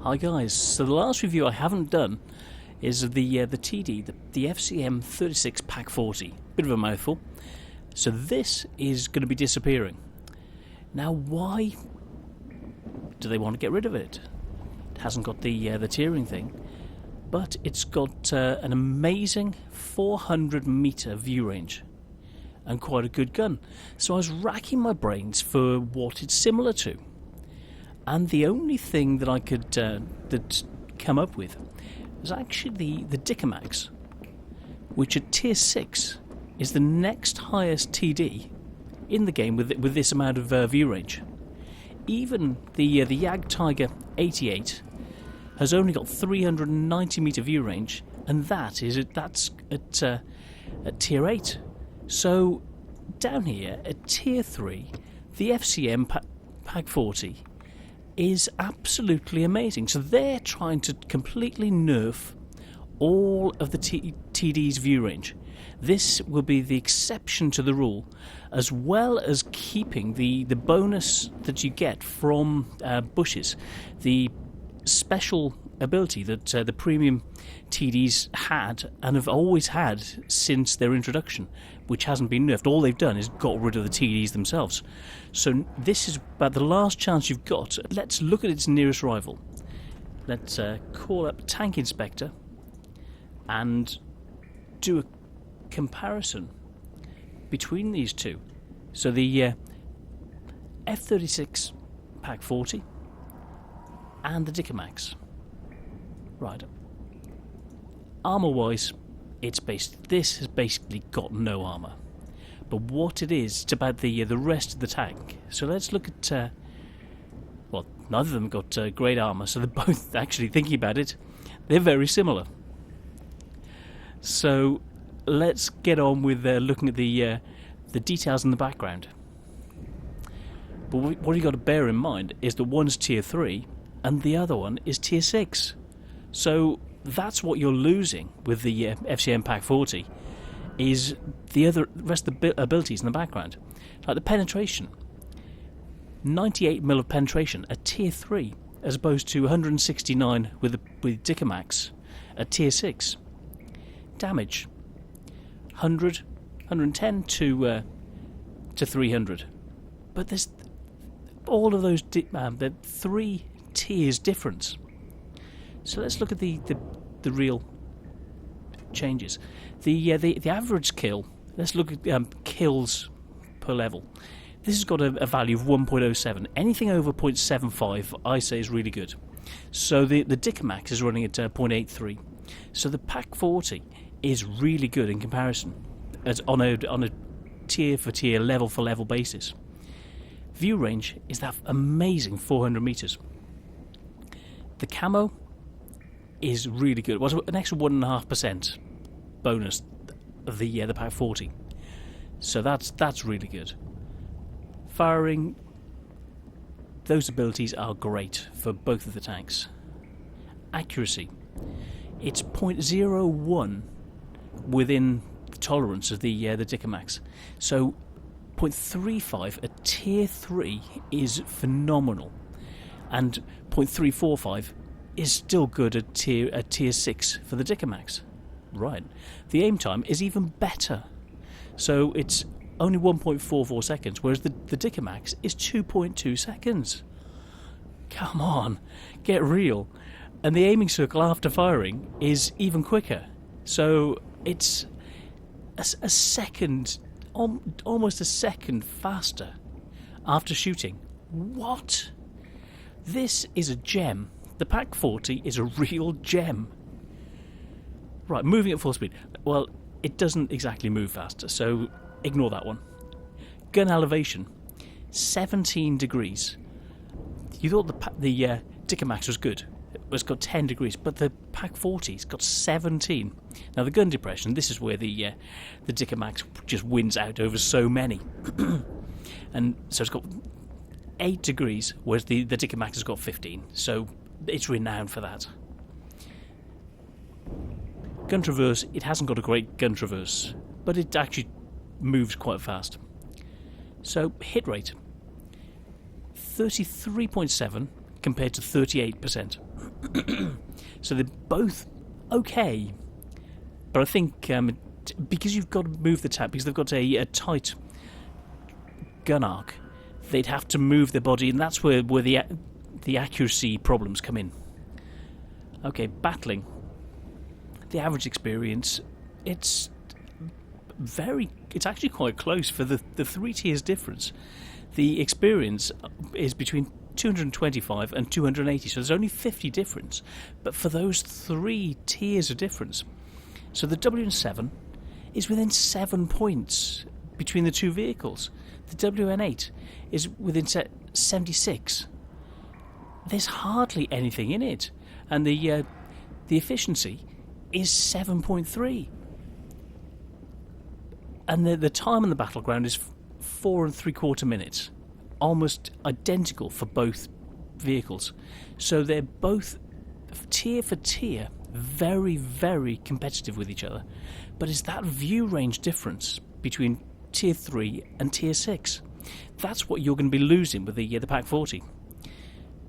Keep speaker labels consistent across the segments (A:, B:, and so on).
A: Hi guys, so the last review I haven't done is the TD, the FCM 36 Pac40. Bit of a mouthful. So this is going to be disappearing. Now why do they want to get rid of it? It hasn't got the tiering thing, but it's got an amazing 400 meter view range and quite a good gun. So I was racking my brains for what it's similar to. And the only thing that I could that come up with was actually the Dicamax, which at tier 6 is the next highest TD in the game with this amount of view range. Even the Yag Tiger 88 has only got 390 meter view range, and that's at tier 8. So down here at tier 3, the FCM Pac40 is absolutely amazing. So they're trying to completely nerf all of the TD's view range. This will be the exception to the rule, as well as keeping the bonus that you get from bushes, the special ability that the premium TDs had and have always had since their introduction, which hasn't been nerfed. All they've done is got rid of the TDs themselves. So this is about the last chance you've got. Let's look at its nearest rival. Let's call up Tank Inspector and do a comparison between these two. So the F36 Pac40 and the Dicamax. Right. Armour-wise, this has basically got no armour. But what it is, it's about the rest of the tank. So let's look at... well, neither of them got great armour, so they're both, actually thinking about it, they're very similar. So let's get on with looking at the details in the background. But what you've got to bear in mind is that one's tier 3 and the other one is tier 6. So that's what you're losing with the FCM Pac40, is the rest of the abilities in the background. Like the penetration, 98mm of penetration at tier 3, as opposed to 169 with Dicamax at tier 6. Damage, 100, 110 to 300. But there's all of those the 3 tiers difference. So let's look at the real changes. The average kill. Let's look at kills per level. This has got a value of 1.07. Anything over 0.75, I say, is really good. So the Dicamax is running at 0.83. So the Pac40 is really good in comparison, as on a tier for tier, level for level basis. View range is that amazing 400 meters. The camo is really good. It was an extra 1.5% bonus of the Pac40. So that's really good. Firing, those abilities are great for both of the tanks. Accuracy, it's 0.01 within the tolerance of the Dicamax. So 0.35 at tier 3 is phenomenal, and 0.345 is still good at tier 6 for the Dicamax. Right. The aim time is even better. So it's only 1.44 seconds, whereas the Dicamax is 2.2 seconds. Come on, get real. And the aiming circle after firing is even quicker. So it's a second, almost a second faster after shooting. What? This is a gem. The Pac40 is a real gem. Right, moving at full speed. Well, it doesn't exactly move faster, so ignore that one. Gun elevation, 17 degrees. You thought the Dicamax was good. It's got 10 degrees, but the Pac40's got 17. Now the gun depression, this is where the Dicamax just wins out over so many. And so it's got 8 degrees, whereas the Dicamax has got 15. So it's renowned for that. Gun traverse, it hasn't got a great gun traverse, but it actually moves quite fast. So hit rate, 33.7 compared to 38%. So they're both okay, but I think because you've got to move the tank, because they've got a tight gun arc, they'd have to move their body, and that's where the accuracy problems come in. Okay, battling. The average experience, it's actually quite close for the 3 tiers difference. The experience is between 225 and 280, so there's only 50 difference. But for those 3 tiers of difference, so the WN7 is within 7 points between the 2 vehicles. The WN8 is within 76. There's hardly anything in it, and the efficiency is 7.3, and the time on the battleground is 4 3/4 minutes, almost identical for both vehicles. So they're both tier for tier very, very competitive with each other. But it's that view range difference between tier 3 and tier 6. That's what you're going to be losing with the Pac40.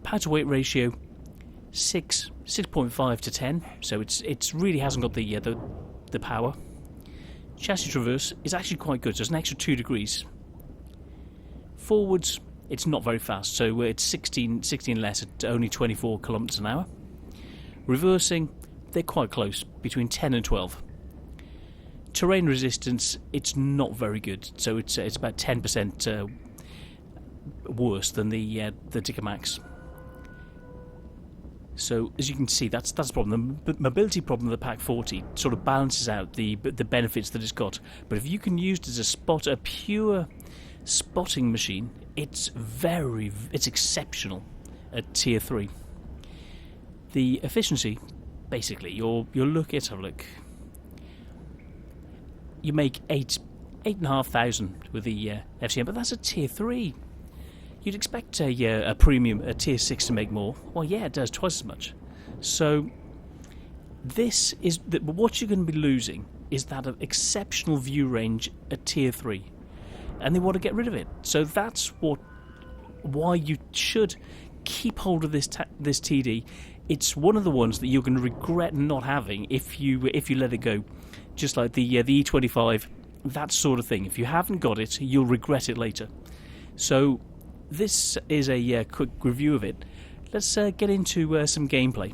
A: Power to weight ratio 6.5 to 10, so it's really hasn't got the power. Chassis traverse is actually quite good, so it's an extra 2 degrees. Forwards, it's not very fast, so it's 16 less at only 24 kilometers an hour. Reversing, they're quite close, between 10 and 12. Terrain resistance, it's not very good, so it's about 10% worse than the Dicamax. So as you can see, that's the problem. The mobility problem of the Pac40 sort of balances out the benefits that it's got. But if you can use it as a pure spotting machine, it's exceptional at tier 3. The efficiency, basically, you'll look at you make 8,500 with the FCM, but that's a tier 3. You'd expect a premium, a tier 6 to make more. Well, yeah, it does twice as much. So this is what you're going to be losing is that exceptional view range at tier 3, and they want to get rid of it. So that's why you should keep hold of this TD. It's one of the ones that you're going to regret not having if you let it go. Just like the E25, that sort of thing. If you haven't got it, you'll regret it later. So this is a quick review of it. Let's get into some gameplay.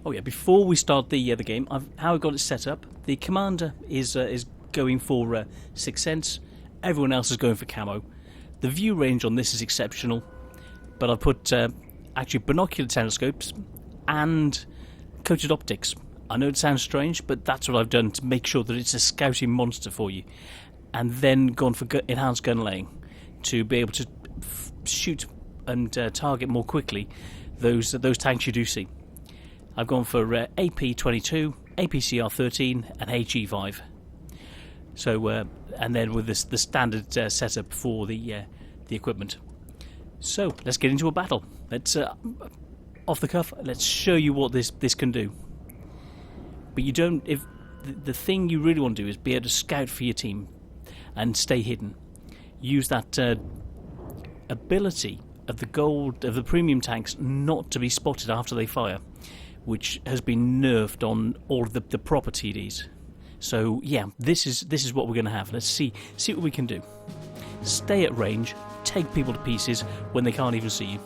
A: Oh yeah, before we start the game, how I got it set up. The commander is going for 6 cents. Everyone else is going for camo. The view range on this is exceptional, but I've put actually binocular telescopes and coated optics. I know it sounds strange, but that's what I've done to make sure that it's a scouting monster for you. And then gone for enhanced gun laying to be able to shoot and target more quickly those tanks you do see. I've gone for AP22, APCR13 and HE5. So and then with the standard setup for the equipment. So let's get into a battle. Let's off the cuff. Let's show you what this can do. But you don't. If the thing you really want to do is be able to scout for your team and stay hidden. Use that ability of the premium tanks not to be spotted after they fire, which has been nerfed on all of the proper TDs. So yeah, this is what we're going to have. Let's see what we can do. Stay at range, take people to pieces when they can't even see you,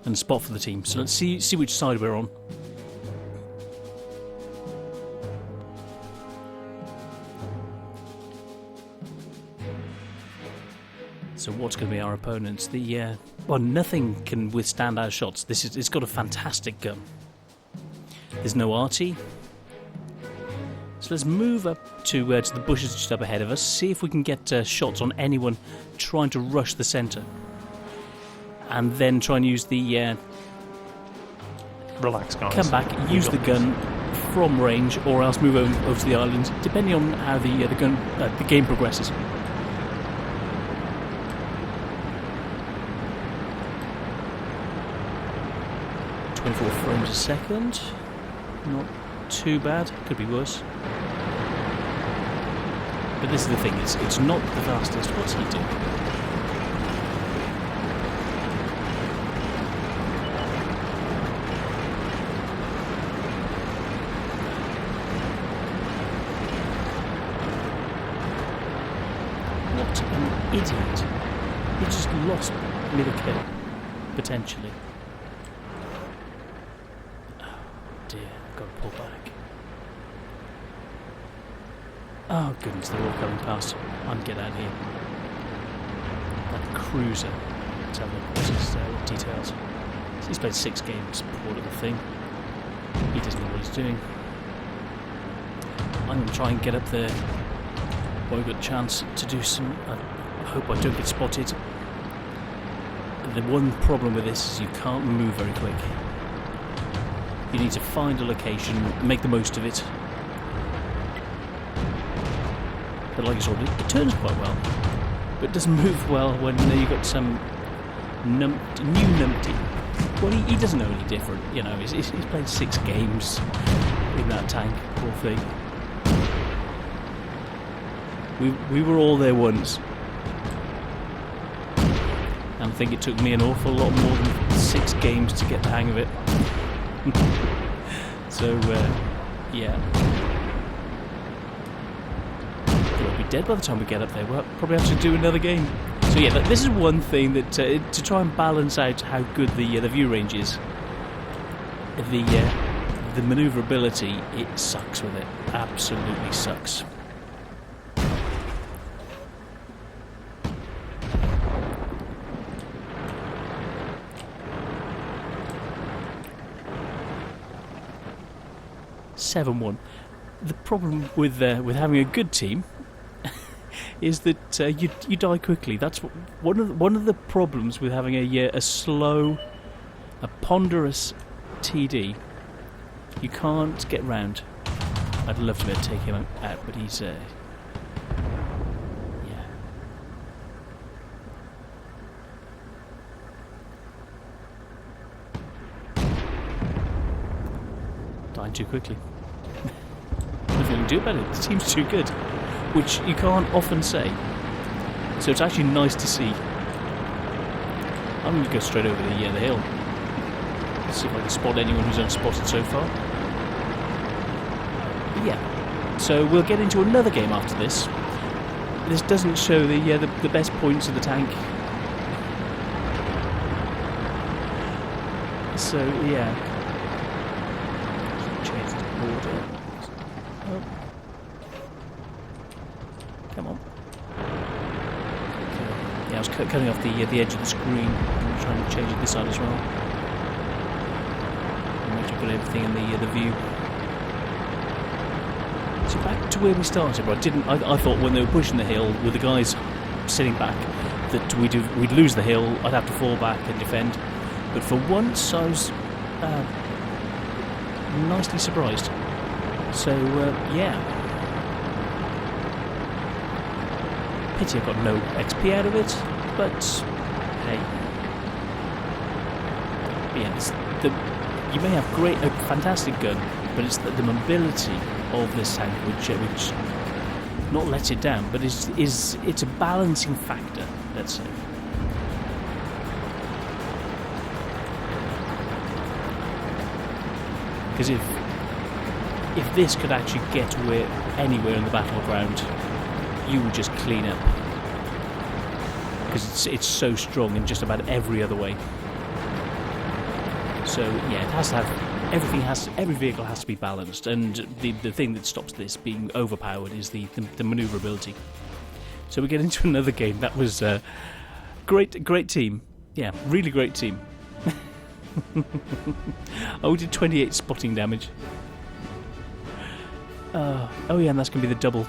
A: and spot for the team. So let's see which side we're on. So what's going to be our opponents? Nothing can withstand our shots. It's got a fantastic gun. There's no RT. So let's move up to the bushes just up ahead of us. See if we can get shots on anyone trying to rush the centre, and then try and use the
B: relax, guys.
A: Come back, use the gun from range, or else move over to the island, depending on how the game progresses. Frames a second, not too bad, could be worse. But this is the thing, it's not the fastest. What's he doing? idiot. He just lost me the kill, potentially. Oh dear, I've got to pull back. Oh goodness, they're all coming past. I'm getting out of here. That cruiser. Let's have a look at his details. He's played 6 games, poor little thing. He doesn't know what he's doing. I'm going to try and get up there while we've got a chance to do some... I hope I don't get spotted. The one problem with this is you can't move very quick. You need to find a location, make the most of it. But like I said, it turns quite well. But it doesn't move well when you've got some new numpty. Well, he doesn't know any different, you know. He's played 6 games in that tank, poor thing. We were all there once. And I think it took me an awful lot more than 6 games to get the hang of it. So, yeah. We'll be dead by the time we get up there. We'll probably have to do another game. So yeah, this is one thing that to try and balance out how good the view range is. The manoeuvrability, it sucks with it. Absolutely sucks. (7-1). The problem with having a good team is that you die quickly. That's one of the problems with having a slow, a ponderous TD. You can't get round. I'd love to be able to take him out, but he's yeah. Dying too quickly. Nothing you can do about it. The team's too good, which you can't often say. So it's actually nice to see. I'm going to go straight over the hill. Let's see if I can spot anyone who's unspotted so far. Yeah. So we'll get into another game after this. This doesn't show the best points of the tank. So yeah. Change the border. Oh. Come on. Okay. Yeah, I was cutting off the edge of the screen. I'm trying to change it this side as well. Make sure I've got everything in the view. So back to where we started, but I thought when they were pushing the hill with the guys sitting back that we'd lose the hill. I'd have to fall back and defend. But for once, I was nicely surprised. So yeah. Pity I got no XP out of it, but hey. Yeah, you may have a fantastic gun, but it's the mobility of this tank which not lets it down, but it's a balancing factor, let's say. Because if this could actually get anywhere in the battleground, you would just clean up. Because it's so strong in just about every other way. So yeah, it has to have every vehicle has to be balanced, and the thing that stops this being overpowered is the manoeuvrability. So we get into another game. That was great team. Yeah, really great team. We did 28 spotting damage. Oh yeah, and that's going to be the double.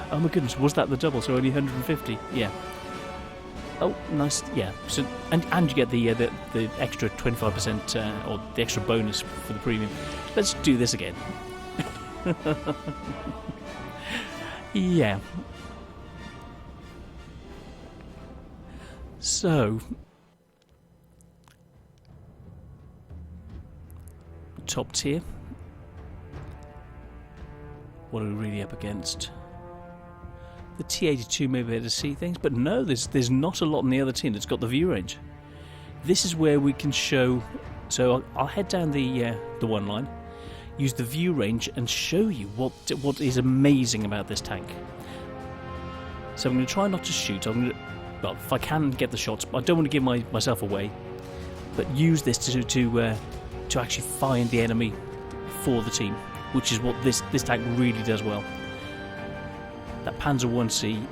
A: Oh my goodness, was that the double? So only 150? Yeah. Oh, nice. Yeah. So and you get the extra 25% or the extra bonus for the premium. Let's do this again. Yeah. So top tier. What are we really up against? The T82 may be able to see things, but no, there's not a lot in the other team that's got the view range. This is where we can show. So I'll head down the one line, use the view range, and show you what is amazing about this tank. So I'm going to try not to shoot. Well, if I can get the shots, I don't want to give myself away, but use this to actually find the enemy for the team, which is what this tank really does well. That Panzer 1C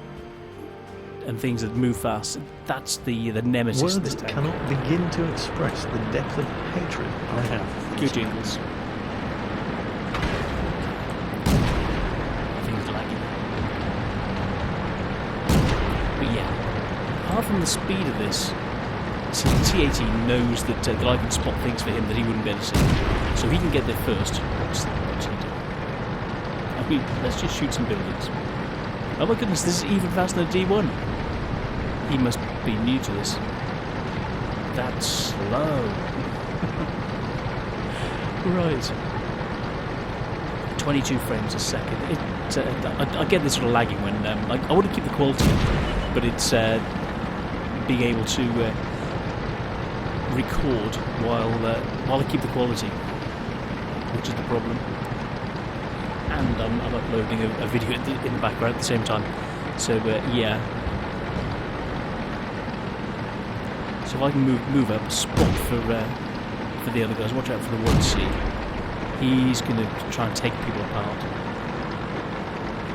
A: and things that move fast, that's the nemesis
B: Words
A: of this tank.
B: cannot begin to express the depth of hatred I have for
A: Good
B: this
A: jingles. Things lagging. But yeah, apart from the speed of this, see, the T-18 knows that I can spot things for him that he wouldn't be able to see. So he can get there first. What's he doing? I mean, let's just shoot some buildings. Oh my goodness, this is even faster than D1. He must be new to this. That's slow. Right. 22 frames a second. I get this sort of lagging when I want to keep the quality up, but it's being able to record while I keep the quality, which is the problem. And I'm uploading a video in the background at the same time. So yeah. So if I can move up, spot for the other guys. Watch out for the 1C. He's going to try and take people apart.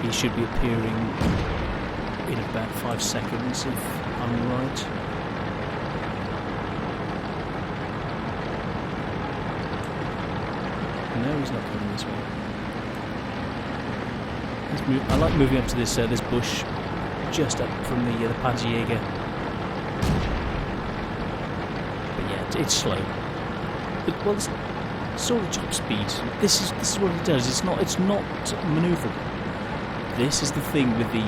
A: He should be appearing in about 5 seconds, if I'm right. No, he's not coming this way. I like moving up to this bush, just up from the Panzerjäger. But yeah, it's slow. Well, it's sort of top speed. This is what it does. It's not manoeuvrable. This is the thing with the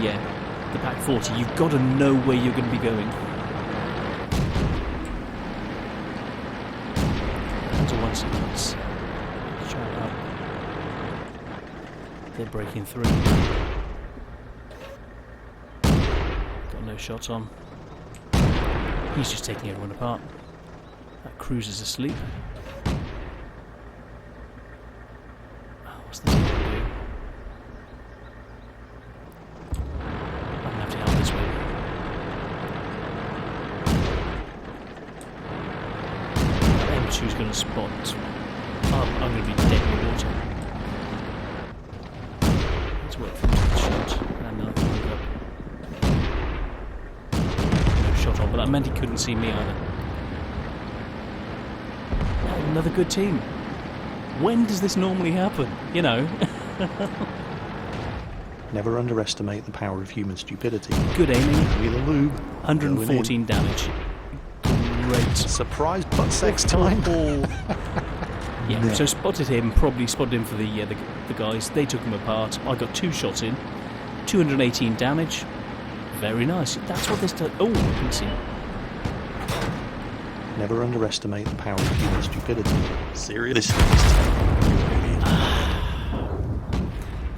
A: Pac40. You've got to know where you're going to be going. That's a 1C. Try it out. They're breaking through. Got no shots on. He's just taking everyone apart. That cruiser's asleep. What's the team going to do? I'm going to have to help this way. That M2's going to spot. I'm going to be dead in the water. Let's wait for him to shot. And then I can move up. No shot on, but that meant he couldn't see me either. Another good team. When does this normally happen? You know.
B: Never underestimate the power of human stupidity.
A: Good aiming.
B: With a lube.
A: 114 damage. Great.
B: Surprise butt sex time.
A: Yeah,
B: Yeah.
A: so spotted him, probably spotted him for the guys. They took him apart. I got 2 shots in. 218 damage. Very nice. That's what this does. Oh, I can see.
B: Never underestimate the power of human stupidity. Seriously.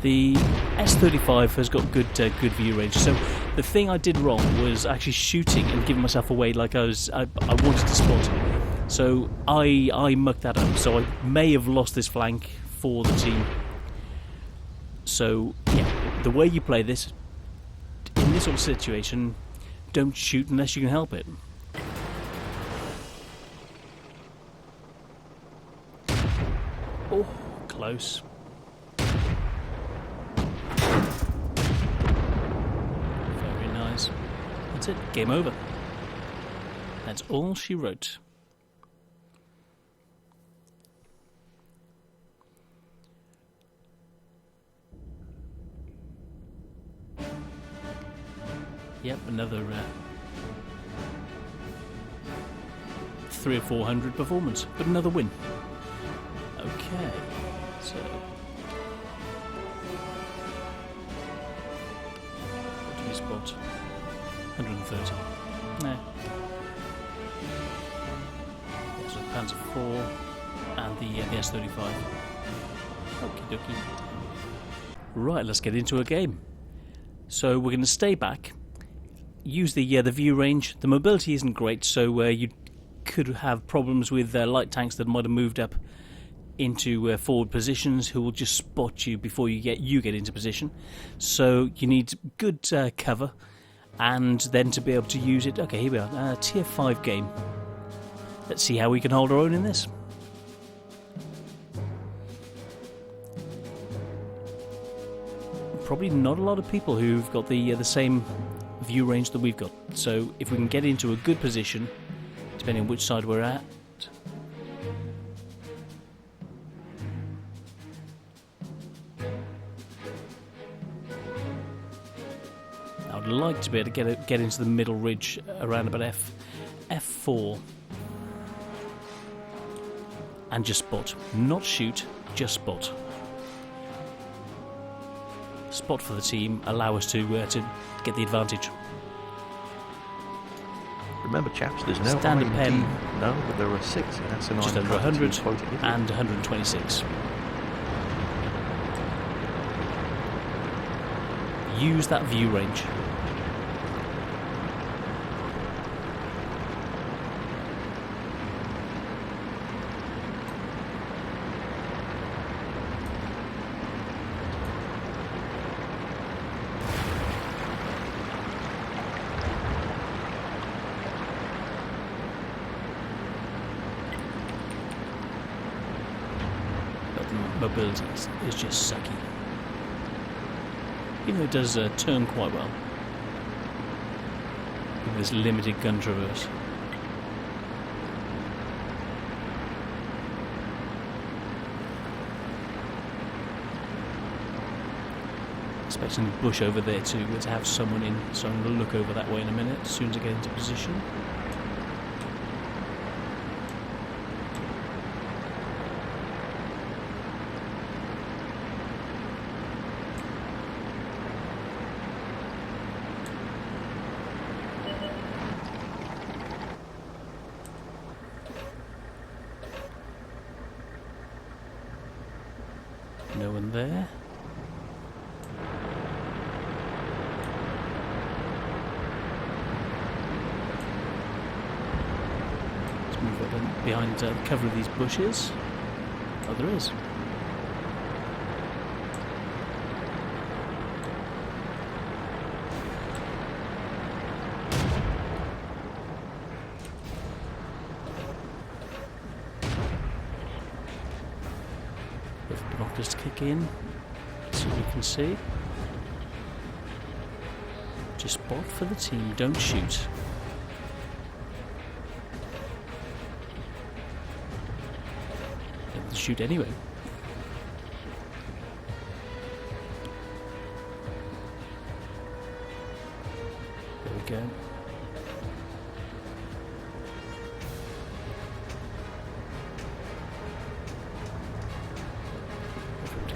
A: The S35 has got good view range. So the thing I did wrong was actually shooting and giving myself away like I wanted to spot him. So I mucked that up. So I may have lost this flank for the team. So yeah, the way you play this in this sort of situation, don't shoot unless you can help it. Oh, close. Very nice. That's it. Game over. That's all she wrote. Yep, another 300 or 400 performance, but another win. Okay, so what do you spot? 130. No. So the Panzer 4 and the S35. Okie dokie. Right, let's get into a game. So we're going to stay back. Use the view range. The mobility isn't great, so you could have problems with light tanks that might have moved up into forward positions, who will just spot you before you get into position. So you need good cover. and then to be able to use it. Okay, here we are, tier 5 game. Let's see how we can hold our own in this. Probably not a lot of people who've got the same view range that we've got. So if we can get into a good position, depending on which side we're at. I would like to be able to get into the middle ridge around about F4 and just spot, not shoot, just spot. Spot for the team, allow us to get the advantage.
B: Remember, chaps, there's no
A: Standard
B: IMD.
A: pen.
B: No, but there are 6. That's an
A: Just
B: IMD
A: under 100
B: quoted, isn't it?
A: and 126. Use that view range. Mobility is just sucky. Even though it does turn quite well. With this limited gun traverse. Expecting the bush over there to have someone in, so I'm going to look over that way in a minute as soon as I get into position. No one there. Let's move up behind the cover of these bushes. Oh, there is. Binoculars to kick in, so we can see. Just spot for the team, don't shoot. Don't shoot anyway. There we go.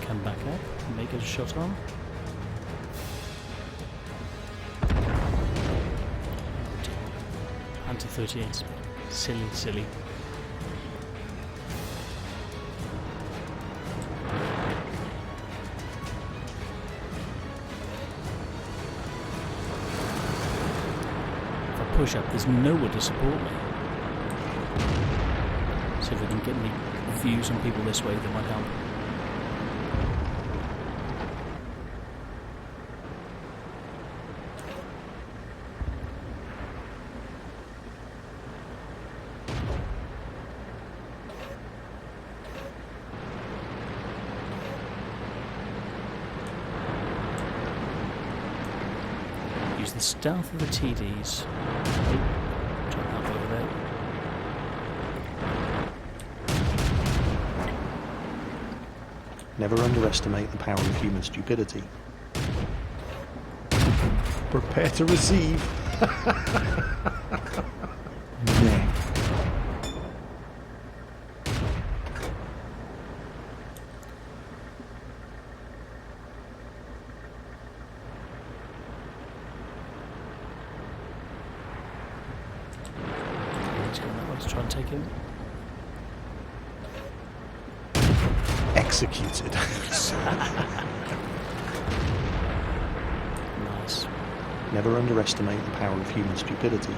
A: Come back up and make a shot on. Anti-38. Silly. If I push up, there's nowhere to support me. So if we can get any views on people this way, that might help. Use the stealth of the TDs. Try and help over there.
B: Never underestimate the power of human stupidity. Prepare to receive. Nah.
A: Let's try and take him.
B: Executed.
A: Nice.
B: Never underestimate the power of human stupidity.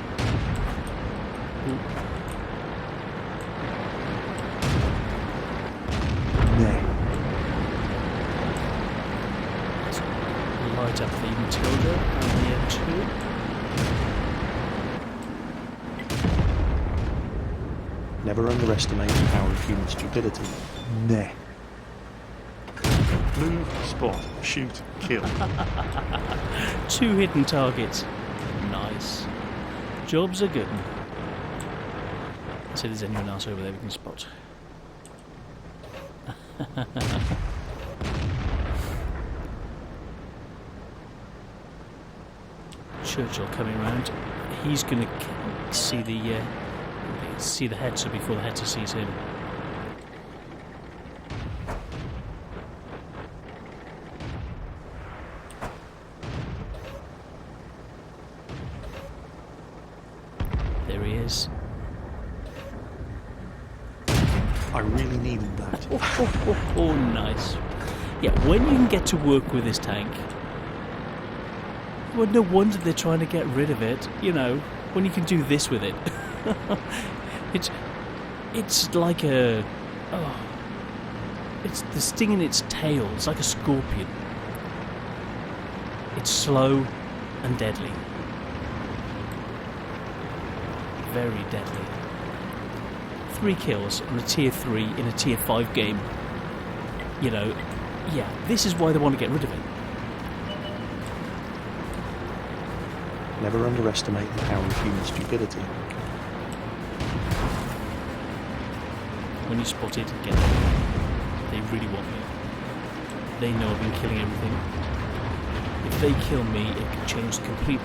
B: Nah.
A: Light up the Matilda and the M2.
B: Never underestimate the power of human stupidity. Nah.
C: Move, spot, shoot, kill.
A: 2 hidden targets. Nice. Jobs are good. Let's see if there's anyone else over there we can spot. Churchill coming round. He's going to see the Hetzer before the Hetzer sees him. There he is.
B: I really needed that.
A: Oh, nice. Yeah, when you can get to work with this tank, well, no wonder they're trying to get rid of it. You know, when you can do this with it. It's like a... Oh, it's the sting in its tail. It's like a scorpion. It's slow and deadly. Very deadly. 3 kills on a tier 3 in a tier 5 game. You know, yeah, this is why they want to get rid of it.
B: Never underestimate the power of human stupidity.
A: When you spot it, get them. They really want me. They know I've been killing everything. If they kill me, it could change the complete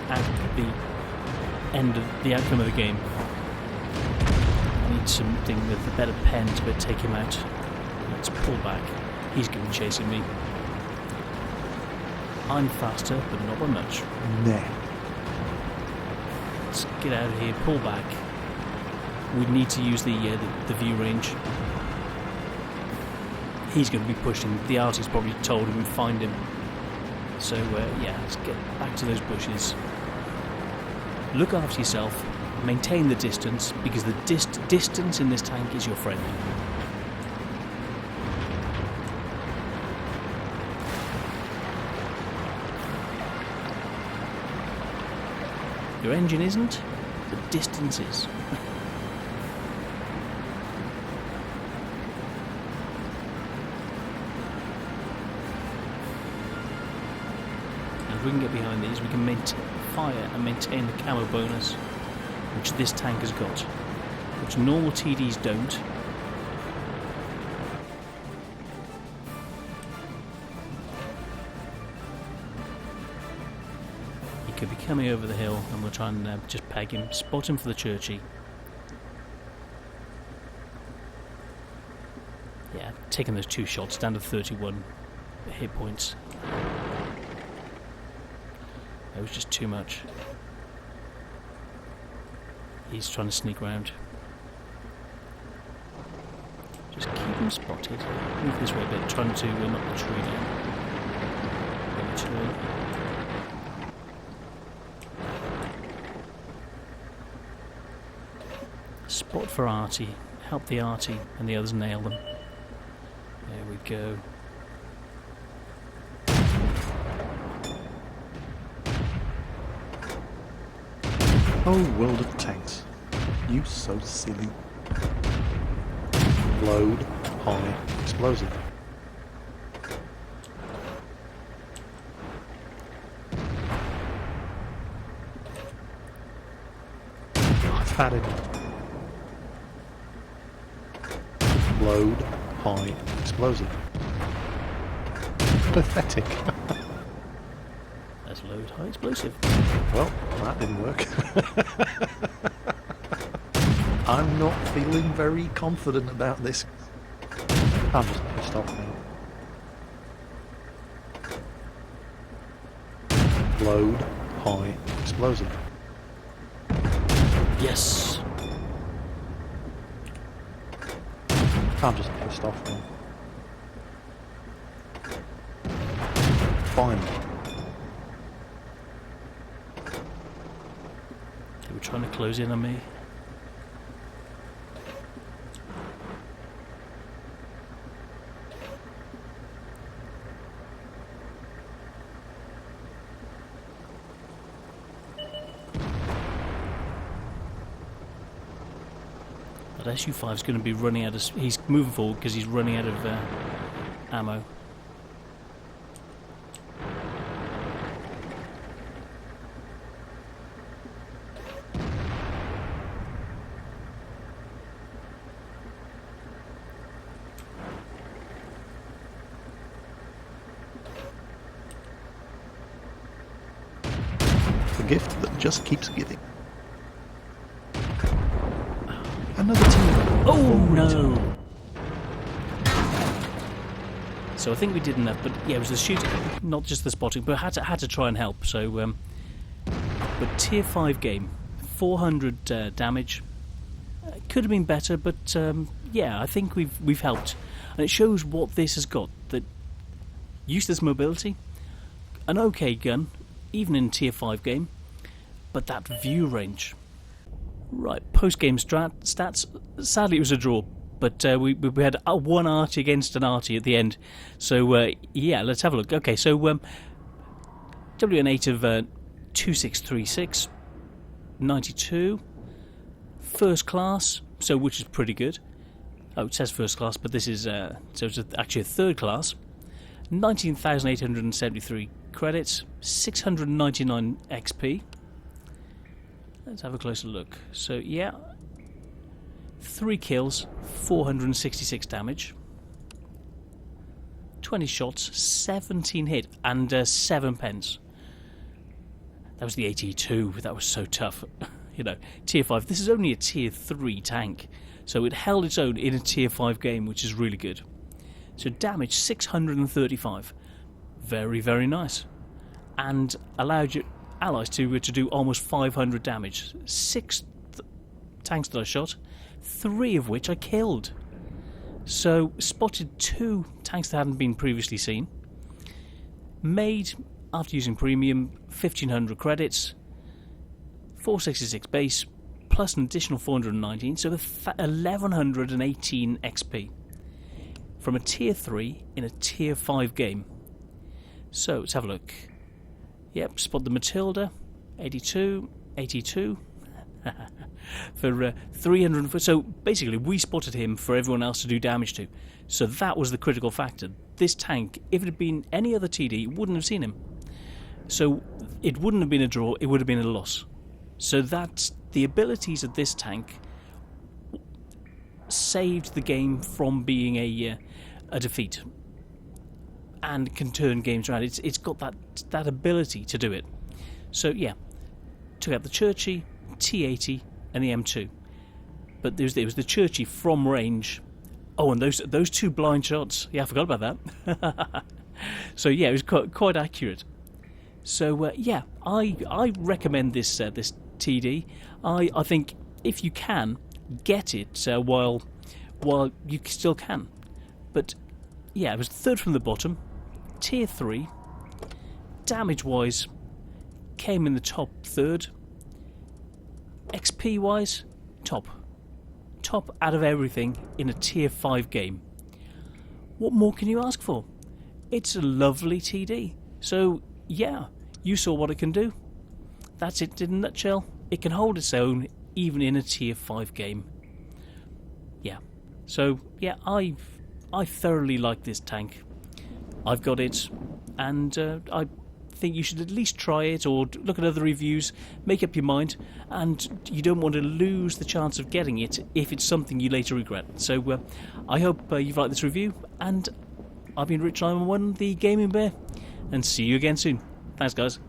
A: the outcome of the game. I need something with a better pen to take him out. Let's pull back. He's going to be chasing me. I'm faster, but not by much.
B: Nah.
A: Let's get out of here, pull back. We need to use the view range. He's going to be pushing. The artist probably told him to find him. So, yeah, let's get back to those bushes. Look after yourself. Maintain the distance, because the distance in this tank is your friend. Your engine isn't, the distance is. And if we can get behind these, we can fire and maintain the camo bonus, which this tank has got, which normal TDs don't. He could be coming over the hill, and we'll try and just peg him, spot him for the Churchy. Yeah, taking those 2 shots down to 31 hit points. It was just too much. He's trying to sneak round. Just keep him spotted. Move this way a bit, trying to knock the tree down. Eventually. Spot for Artie. Help the Artie, and the others nail them. There we go.
B: Oh, world of tanks. You so silly. Load, high, explosive. I've had it. Load, high, explosive. Pathetic.
A: That's load high explosive.
B: Well, that didn't work. I'm not feeling very confident about this. I'm just pissed off now. Load, high, explosive.
A: Yes.
B: I'm just pissed off now. Finally.
A: They were trying to close in on me. But SU5 is going to be running out of... He's moving forward because he's running out of ammo.
B: The gift that just keeps giving. Another team.
A: Oh no! So I think we did enough, but yeah, it was the shooting, not just the spotting, but had to try and help. So, but tier 5 game, 400 damage. Could have been better, but yeah, I think we've helped, and it shows what this has got. That useless mobility, an okay gun, even in tier 5 game, but that view range. Right, post-game stats. Sadly, it was a draw, but we had one arty against an arty at the end. So, yeah, let's have a look. Okay, so WN8 of 2636, 92, first class, so which is pretty good. Oh, it says first class, but this is so it's actually a third class. 19,873 credits, 699 XP. Let's have a closer look. So, yeah, 3 kills, 466 damage, 20 shots, 17 hit, and 7 pence. That was the AT2. That was so tough. You know, tier 5. This is only a tier 3 tank, so it held its own in a tier 5 game, which is really good. So damage 635, very, very nice, and allowed your allies to do almost 500 damage. 6 tanks that I shot, 3 of which I killed. So spotted 2 tanks that hadn't been previously seen. Made, after using premium, 1,500 credits, 466 base, plus an additional 419, so 1,118 XP. From a tier 3 in a tier 5 game. So let's have a look. Yep, spot the Matilda, 82, 82, for 300. So basically, we spotted him for everyone else to do damage to. So that was the critical factor. This tank, if it had been any other TD, wouldn't have seen him. So it wouldn't have been a draw, it would have been a loss. So that's the abilities of this tank saved the game from being a defeat, and can turn games around. It's got that ability to do it. So yeah, took out the Churchy, T80, and the M2. But there was the Churchy from range. Oh, and those 2 blind shots. Yeah, I forgot about that. So yeah, it was quite accurate. So yeah, I recommend this this TD. I think if you can get it while you still can. But yeah, it was third from the bottom, tier 3, damage-wise, came in the top third, XP-wise, top out of everything in a tier 5 game. What more can you ask for? It's a lovely TD. So yeah, you saw what it can do. That's it in a nutshell. It can hold its own even in a tier 5 game. Yeah. So yeah, I thoroughly like this tank. I've got it, and I think you should at least try it or look at other reviews, make up your mind, and you don't want to lose the chance of getting it if it's something you later regret. So I hope you've liked this review, and I've been Rich 911, the Gaming Bear, and see you again soon. Thanks, guys.